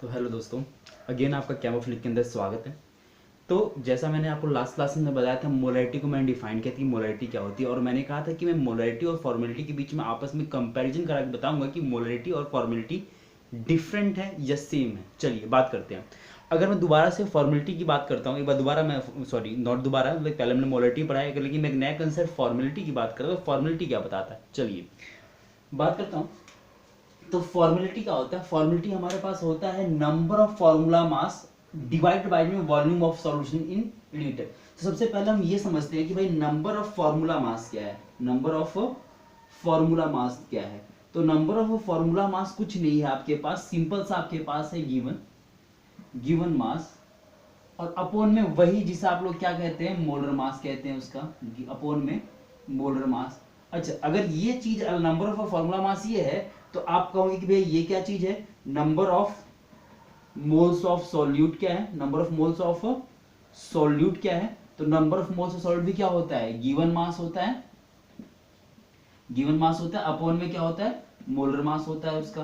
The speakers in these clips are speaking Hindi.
तो हेलो दोस्तों, अगेन आपका कैमोफ्लिक के अंदर स्वागत है। तो जैसा मैंने आपको लास्ट क्लास में बताया था, मोलैरिटी को मैंने डिफाइन किया था, मोलैरिटी क्या होती है, और मैंने कहा था कि मैं मोलैरिटी और फॉर्मेलिटी के बीच में आपस में कंपैरिजन करा के बताऊंगा कि मोलैरिटी और फॉर्मेलिटी डिफरेंट है या सेम है। चलिए बात करते हैं। अगर मैं दोबारा से फॉर्मेलिटी की बात करता हूँ, एक बार दोबारा मैं सॉरी नॉट दोबारा, पहले मैंने मोलैरिटी पढ़ाया, लेकिन मैं एक नया कंसेप्ट फॉर्मेलिटी की बात करता हूँ। फॉर्मेलिटी क्या बताता है, चलिए बात करता हूँ। तो फॉर्मेलिटी क्या होता है? फॉर्मेलिटी हमारे पास होता है number of formula mass divide by में volume of solution in litre. तो सबसे पहले हम ये समझते हैं कि भाई नंबर ऑफ फॉर्मूला मास क्या है। नंबर ऑफ फॉर्मूला मास क्या है? तो नंबर ऑफ फॉर्मूला मास कुछ नहीं है आपके पास, सिंपल सा आपके पास है गिवन मास, और अपॉन में वही जिसे आप लोग क्या कहते हैं, मोलर मास कहते हैं उसका, अपॉन में मोलर मास। अच्छा, अगर ये चीज नंबर ऑफ फॉर्मूला मास ये है, तो आप कहोगे कि भैया ये क्या चीज है? Number of moles of solute क्या है? Number of moles of solute क्या है? तो number of moles of solute भी क्या होता है? गिवन मास होता है, गिवन मास होता है, अपॉन में क्या होता है? मोलर मास होता है उसका।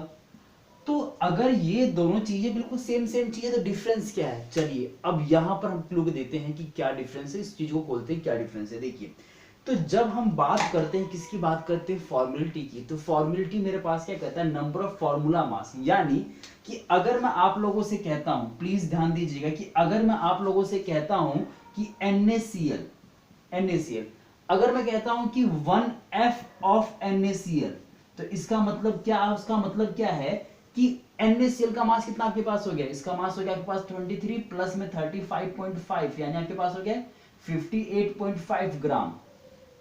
तो अगर ये दोनों चीजें बिल्कुल सेम चीज है, तो डिफरेंस क्या है? चलिए अब यहां पर हम लोग देते हैं कि क्या डिफरेंस है, इस चीज को खोलते हैं क्या डिफरेंस है। देखिए, तो जब हम बात करते हैं, किसकी बात करते हैं? फॉर्मेलिटी की। तो फॉर्मेलिटी मेरे पास क्या कहता है? Number of formula mass. यानी कि अगर मैं आप लोगों से कहता हूं, प्लीज ध्यान दीजिएगा, कि अगर मैं आप लोगों से कहता हूं कि NaCl, अगर मैं कहता हूं कि 1F ऑफ NaCl, तो इसका मतलब क्या? उसका मतलब क्या है कि NaCl का मास कितना आपके पास हो गया? इसका मास हो गया आपके पास 23 प्लस में 35.5, यानी आपके पास हो गया 58.5 ग्राम।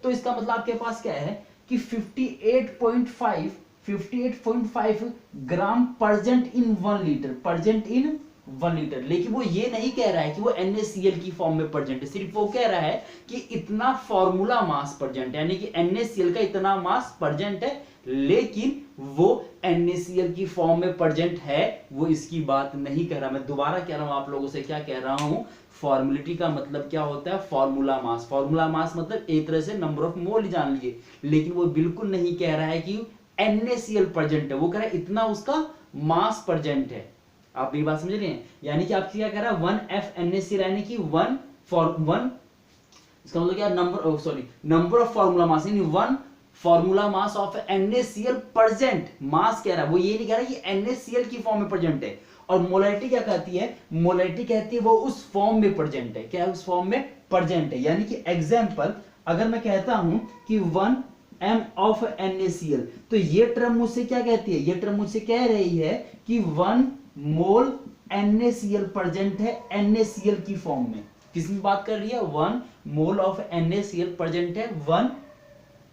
तो इसका मतलब आपके पास क्या है कि 58.5 ग्राम परजेंट इन 1 लीटर, परजेंट इन 1 लीटर। लेकिन वो ये नहीं कह रहा है कि वो NaCl की फॉर्म में परजेंट है, सिर्फ वो कह रहा है कि इतना फॉर्मूला मास परजेंट है, यानी कि NaCl का इतना मास परजेंट है, लेकिन वो NaCl की फॉर्म में परजेंट है, वो इसकी बात नहीं कह रहा। मैं दोबारा कह रहा हूं आप लोगों से, क्या कह रहा हूं? फॉर्मेलिटी का मतलब क्या होता है? Formula mass. फॉर्मूला मास मतलब एक तरह से नंबर ऑफ मोल जान लिए, लेकिन वो बिल्कुल नहीं कह रहा है कि NaCl प्रेजेंट है, वो कह रहा है इतना उसका मास प्रेजेंट है। आप मेरी बात समझ रहे हैं? यानी कि आपसे क्या कह रहा है? 1F NaCl, यानी कि 1 फॉर 1, इसका मतलब क्या? नंबर ऑफ फॉर्मूला मास, यानी 1 formula mass of NaCl present. Mass कह रहा है, वो ये नहीं कह रहा कि NaCl की फॉर्म में प्रेजेंट है। और मोलैरिटी क्या कहती है? मोलैरिटी कहती है वो उस फॉर्म में प्रेजेंट है। क्या है? उस फॉर्म में प्रेजेंट है। यानी कि एग्जांपल, अगर मैं कहता हूं कि 1 m ऑफ NaCl, तो ये टर्म मुझसे क्या कहती है? ये टर्म मुझसे कह रही है कि 1 मोल NaCl प्रेजेंट है NaCl की फॉर्म में। किसमें बात कर रही है? 1 मोल ऑफ NaCl प्रेजेंट है 1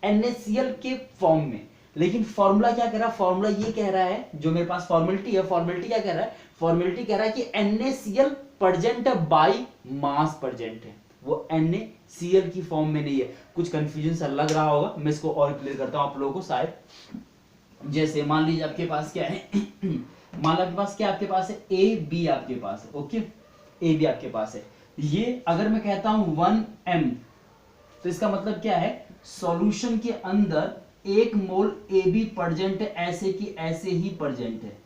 NaCl के फॉर्म में। लेकिन फॉर्मूला क्या कह रहा है? फॉर्मूला ये कह रहा है, जो मेरे पास फॉर्मेलिटी है, फॉर्मेलिटी क्या कह रहा है? फॉर्मेलिटी कह रहा है कि NaCl प्रेजेंट है बाई मास प्रेजेंट है, वो NaCl की फॉर्म में नहीं है। कुछ कंफ्यूजन सा लग रहा होगा, मैं इसको और क्लियर करता हूं आप लोगों को। शायद जैसे मान लीजिए आपके पास क्या है मान लो आपके पास क्या? आपके पास है AB, आपके पास है, ओके, AB आपके पास है। ये अगर मैं कहता हूं 1m, तो इसका मतलब क्या है? सॉल्यूशन के अंदर 1 मोल AB प्रेजेंट है, ऐसे की ऐसे ही प्रेजेंट है।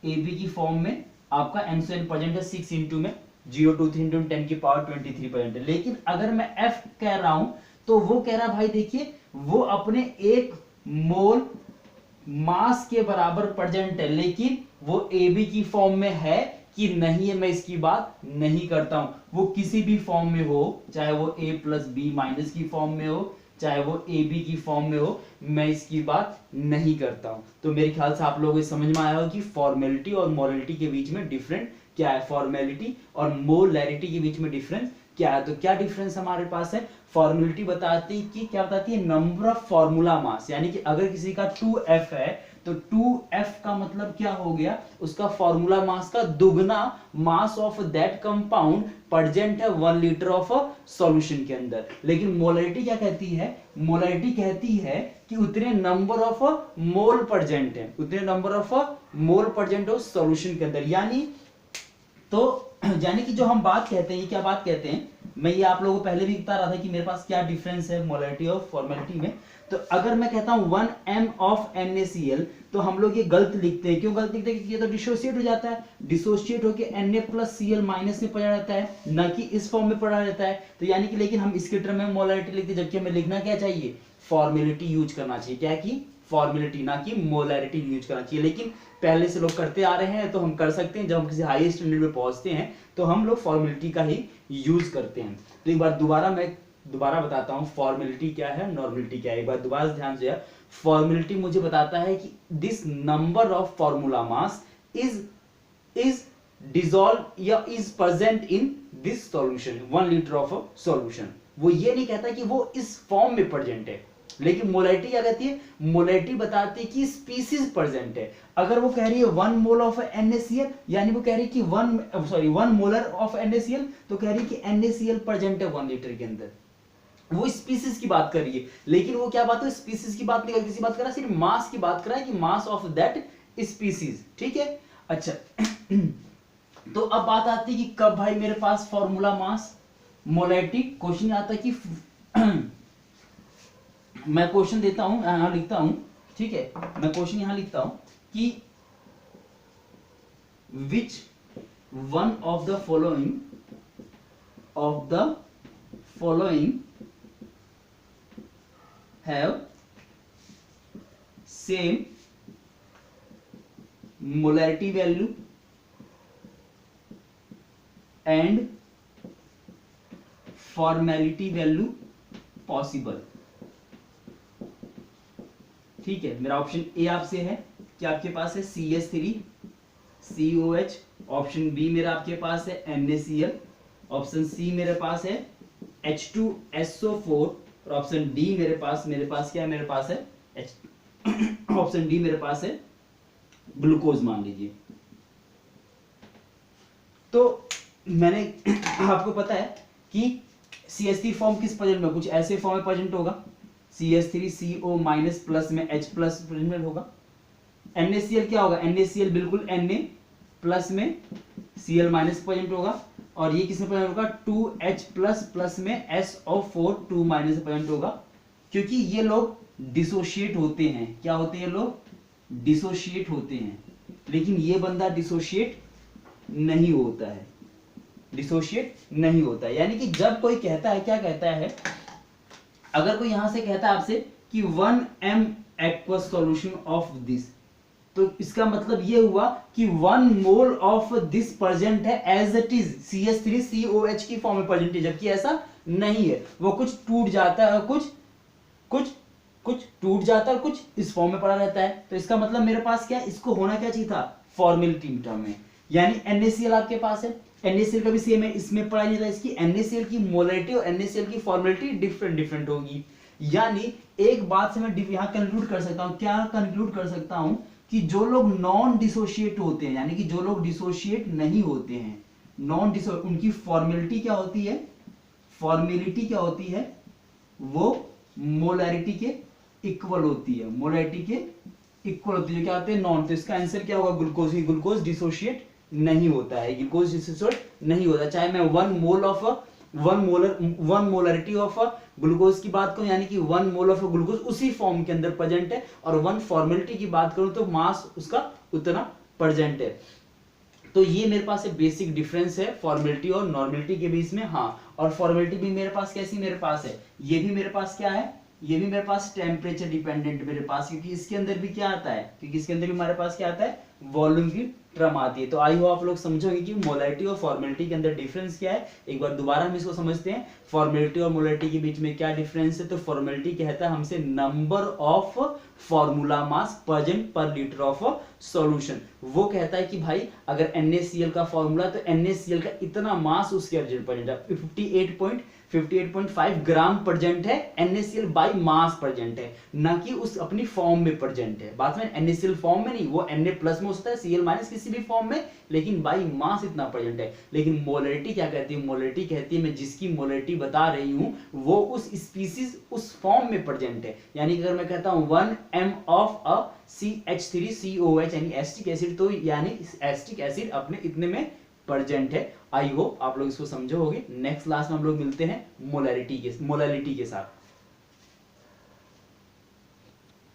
AB की फॉर्म में आपका NaCl प्रेजेंट है 6 इंटू में 023 इंटू 10 की पावर 23 प्रेजेंट है। लेकिन अगर मैं F कह रहा हूं, तो वो कह रहा भाई देखिए, वो अपने 1 मोल मास के बराबर प्रेजेंट है, लेकिन वो AB की फॉर्म में है कि नहीं है, मैं इसकी बात नहीं करता हूं। वो किसी भी फॉर्म में हो, चाहे वो A प्लस बी माइनस की फॉर्म में हो, चाहे वो AB की फॉर्म में हो, मैं इसकी बात नहीं करता हूं। तो मेरे ख्याल से आप लोगों को समझ में आया हो कि फॉर्मेलिटी और मोलैरिटी के बीच में डिफरेंट क्या है, फॉर्मेलिटी और मोलैरिटी के बीच में डिफरेंस क्या है। तो क्या डिफरेंस हमारे पास है? फॉर्मेलिटी बताती है कि क्या बताती है? Number of formula mass. यानी कि अगर किसी का 2F है, तो 2F का मतलब क्या हो गया? उसका फॉर्मूला मास का दुगना mass of that compound present है 1 लीटर ऑफ सॉल्यूशन के अंदर। लेकिन मोलैरिटी क्या कहती है? मोलैरिटी कहती है कि उतने नंबर ऑफ मोल प्रेजेंट है, उतने नंबर ऑफ मोल प्रेजेंट है उस सॉल्यूशन के अंदर। यानी कि जो हम बात कहते हैं, ये क्या बात कहते हैं? मैं ये आप लोगों को पहले भी बता रहा था कि मेरे पास क्या डिफरेंस है मोलैरिटी और फॉर्मेलिटी में। तो अगर मैं कहता हूं 1 m ऑफ NaCl, तो हम लोग ये गलत लिखते हैं। क्यों गलत लिखते हैं? क्योंकि ये तो डिसोशिएट हो जाता है, डिसोशिएट होके Na प्लस Cl माइनस में पड़ा रहता है, ना कि इस फॉर्म में पड़ा रहता है। तो यानी कि लेकिन हम इसके टर्म में मोलैरिटी लिखते हैं, जबकि हमें लिखना क्या चाहिए? फॉर्मेलिटी यूज करना चाहिए। क्या की? फॉर्मेलिटी, ना कि मोलैरिटी यूज करना चाहिए। लेकिन पहले से लोग करते आ रहे हैं, तो हम कर सकते हैं। जब हम किसी हाई स्टैंडर्ड में पहुंचते हैं तो हम लोग फॉर्मेलिटी का ही यूज करते हैं। तो एक बार दोबारा बताता हूं फॉर्मेलिटी क्या है, नॉर्मेलिटी क्या है। एक बार दोबारा ध्यान से, फॉर्मेलिटी मुझे बताता है कि this number of formula mass is dissolve या is present in this solution, 1 litre of a solution. वो ये नहीं कहता कि वो इस फॉर्म में प्रेजेंट है। लेकिन मोलैरिटी क्या कहती है? मोलैरिटी बताती है कि स्पीसीज प्रेजेंट है। अगर वो कह रही है 1 मोल ऑफ NaCl, यानी वो कह रही है कि 1 मोलर ऑफ NaCl, तो कह रही है कि NaCl प्रेजेंट है 1 लीटर के अंदर। वो स्पीसीज की बात कर रही है। लेकिन वो क्या बात है? स्पीसीज की बात नहीं कर, किसी बात कर रहा है, सिर्फ मास की बात कर रहा है कि मास ऑफ दैट स्पीसीज। ठीक है, अच्छा तो अब बात आती है कि कब भाई मेरे पास फॉर्मूला मास मोलैरिटी क्वेश्चन आता है कि मैं क्वेश्चन देता हूं, यहां लिखता हूं, ठीक है, मैं क्वेश्चन यहां लिखता हूं कि which one of the following have same molarity value and formality value possible. ठीक है, मेरा ऑप्शन ए आपसे है कि आपके पास है CH3COH, ऑप्शन बी मेरा आपके पास है NaCl, ऑप्शन सी मेरे पास है H2SO4, और ऑप्शन डी मेरे पास क्या है? मेरे पास है ऑप्शन डी मेरे पास है ग्लूकोज, मान लीजिए। तो मैंने आपको पता है कि CH3 फॉर्म किस प्रेजेंट में? कुछ ऐसे फॉर्म में प्रेजेंट होगा, CH3CO माइनस प्लस में H प्लस प्रेजेंट होगा। NaCl क्या होगा? NaCl बिल्कुल Na प्लस में Cl माइनस प्रेजेंट होगा। और ये किसमें प्रेजेंट होगा? 2H प्लस प्लस में SO4 2 माइनस प्रेजेंट होगा, क्योंकि ये लोग डिसोशिएट होते हैं। क्या होते हैं? लोग डिसोशिएट होते हैं। लेकिन ये बंदा डिसोशिएट नहीं होता है, डिसोशिएट नहीं होता है। यानी कि जब कोई कहता है, क्या कहता है, अगर कोई यहां से कहता है आपसे कि 1 m aqueous solution of this, तो इसका मतलब ये हुआ कि 1 मोल ऑफ दिस प्रेजेंट है एज इट इज CH3COH की फॉर्म में प्रेजेंट है, जबकि ऐसा नहीं है। वो कुछ टूट जाता है, कुछ टूट जाता है, कुछ इस फॉर्म में पड़ा रहता है। तो इसका मतलब मेरे पास क्या, इसको होना क्या चाहिए था? फॉर्मेलिटी टर्म में। यानी NaCl आपके पास है, NaCl का भी सेम है, इसमें पढ़ा नहीं था। इसकी NaCl की मोलैरिटी और NaCl की फॉर्मेलिटी डिफरेंट होगी। यानी एक बात से मैं यहां कंक्लूड कर सकता हूं, क्या कंक्लूड कर सकता हूं? कि जो लोग नॉन डिसोशिएट होते हैं, यानी कि जो लोग डिसोशिएट नहीं होते हैं, उनकी फॉर्मेलिटी क्या होती है? फॉर्मेलिटी क्या होती है? वो मोलैरिटी के इक्वल होती है, मोलैरिटी के इक्वल होती है। क्या होते हैं? नॉन। तो इसका आंसर क्या होगा? ग्लूकोज ही। ग्लूकोज डिसोशिएट नहीं होता है, ग्लूकोज डिसोशिएट नहीं होता। चाहे मैं 1 मोलरिटी ऑफ ग्लूकोज की बात करूं, यानी कि 1 मोल ऑफ ग्लूकोज उसी फॉर्म के अंदर प्रेजेंट है, और 1 फॉर्मेलिटी की बात करूं तो मास उसका उतना प्रेजेंट है। तो ये मेरे पास एक बेसिक डिफरेंस है फॉर्मेलिटी और नॉर्मेलिटी के बीच में। हाँ, और फॉर्मेलिटी भी मेरे पास कैसी मेरे पास है? ये भी मेरे पास क्या है? ये भी मेरे पास टेम्परेचर डिपेंडेंट मेरे पास, क्योंकि इसके अंदर भी क्या आता है? क्योंकि इसके अंदर भी हमारे पास क्या आता है? वॉल्यूम की टर्म आती है। तो आई होप आप लोग समझोगे कि मोलैरिटी और फॉर्मेलिटी के अंदर डिफरेंस क्या है। एक बार दोबारा हम इसको समझते हैं, फॉर्मेलिटी और मोलैरिटी के बीच में क्या डिफरेंस है। तो फॉर्मेलिटी कहता है हमसे number of formula mass present पर लीटर ऑफ सॉल्यूशन। वो कहता है कि भाई अगर NaCl का फॉर्मूला, तो NaCl का इतना मास उसके अर्जेंट प्रेजेंट है, 58.5 ग्राम प्रेजेंट है। NaCl बाई मास प्रेजेंट है, ना कि उस अपनी फॉर्म में प्रेजेंट है। बात में NaCl फॉर्म में नहीं, वो Na प्लस में हो सकता है, Cl माइनस किसी भी फॉर्म में, लेकिन बाई मास इतना प्रेजेंट है। लेकिन मोलैरिटी क्या कहती है? मोलैरिटी कहती है मैं जिसकी मोलैरिटी बता रही हूं वो उस स्पीसीज उस फॉर्म में प्रेजेंट है। यानी कि अगर मैं कहता हूं 1 m ऑफ अ CH3COH यानी एसिटिक एसिड, तो यानी एसिटिक एसिड अपने इतने में प्रेजेंट है। आई होप आप लोग इसको समझोगे। नेक्स्ट क्लास में हम लोग मिलते हैं मोलैरिटी के साथ।